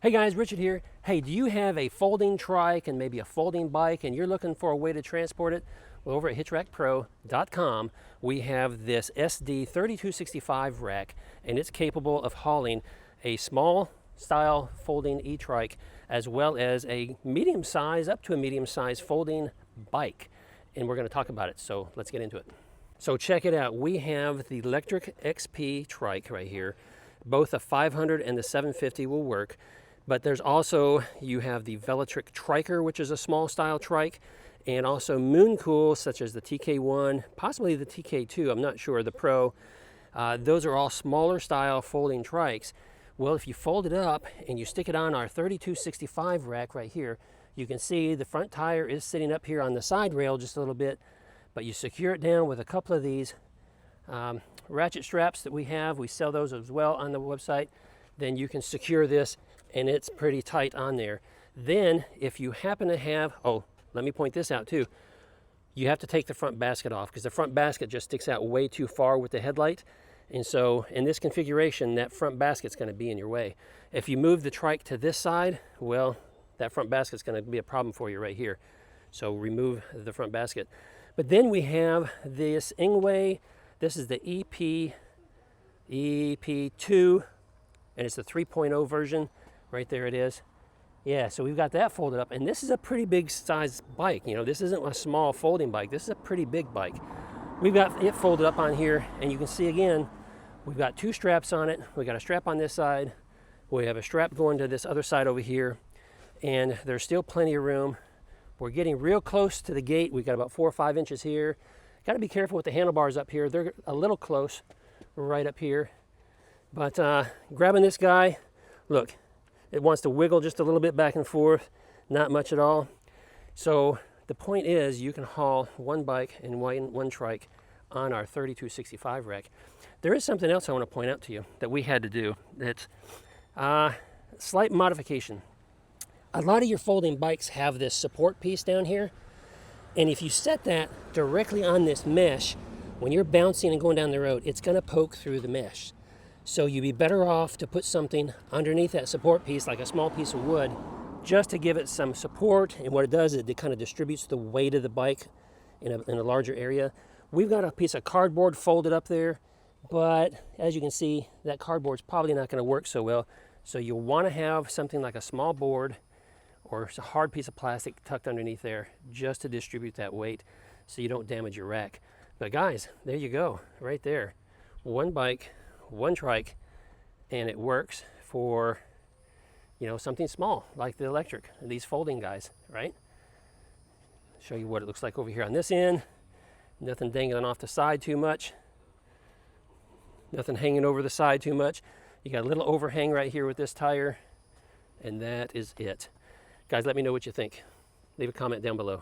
Hey guys, Richard here. Hey, do you have a folding trike and maybe a folding bike and you're looking for a way to transport it? Well, over at hitchrackpro.com, we have this SD 3265 rack, and it's capable of hauling a small style folding e-trike as well as a medium size, up to a medium size folding bike. And we're going to talk about it, so let's get into it. So check it out. We have the electric XP trike right here. Both the 500 and the 750 will work. But there's also, you have the Velotric Triker, which is a small style trike, and also Mooncool, such as the TK1, possibly the TK2, I'm not sure, the Pro. Those are all smaller style folding trikes. Well, if you fold it up and you stick it on our 3265 rack right here, you can see the front tire is sitting up here on the side rail just a little bit, but you secure it down with a couple of these ratchet straps that we have. We sell those as well on the website. Then you can secure this, and it's pretty tight on there. Then if you happen to have, oh, let me point this out too. You have to take the front basket off because the front basket just sticks out way too far with the headlight. And so in this configuration, that front basket's going to be in your way. If you move the trike to this side, well, that front basket's going to be a problem for you right here. So remove the front basket. But then we have this Ingway. This is the EP2, and it's the 3.0 version. Right there it is. Yeah, so we've got that folded up, and this is a pretty big size bike. You know, this isn't a small folding bike. This is a pretty big bike. We've got it folded up on here, and you can see again, we've got two straps on it. We got a strap on this side. We have a strap going to this other side over here, and there's still plenty of room. We're getting real close to the gate. We've got about 4 or 5 inches here. Got to be careful with the handlebars up here. They're a little close right up here. But grabbing this guy, look, it wants to wiggle just a little bit back and forth, not much at all. So the point is you can haul one bike and one trike on our 3265 rack. There is something else I want to point out to you that we had to do. That's slight modification. A lot of your folding bikes have this support piece down here. And if you set that directly on this mesh, when you're bouncing and going down the road, it's going to poke through the mesh. So you'd be better off to put something underneath that support piece, like a small piece of wood, just to give it some support. And what it does is it kind of distributes the weight of the bike in a larger area. We've got a piece of cardboard folded up there, but as you can see, that cardboard's probably not going to work so well. So you'll want to have something like a small board or a hard piece of plastic tucked underneath there just to distribute that weight so you don't damage your rack. But guys, there you go, right there. One bike, one trike, and it works for, you know, something small like the electric, these folding guys, right? Show you what it looks like over here on this end. Nothing dangling off the side too much. Nothing hanging over the side too much. You got a little overhang right here with this tire, and that is it. Guys, let me know what you think. Leave a comment down below.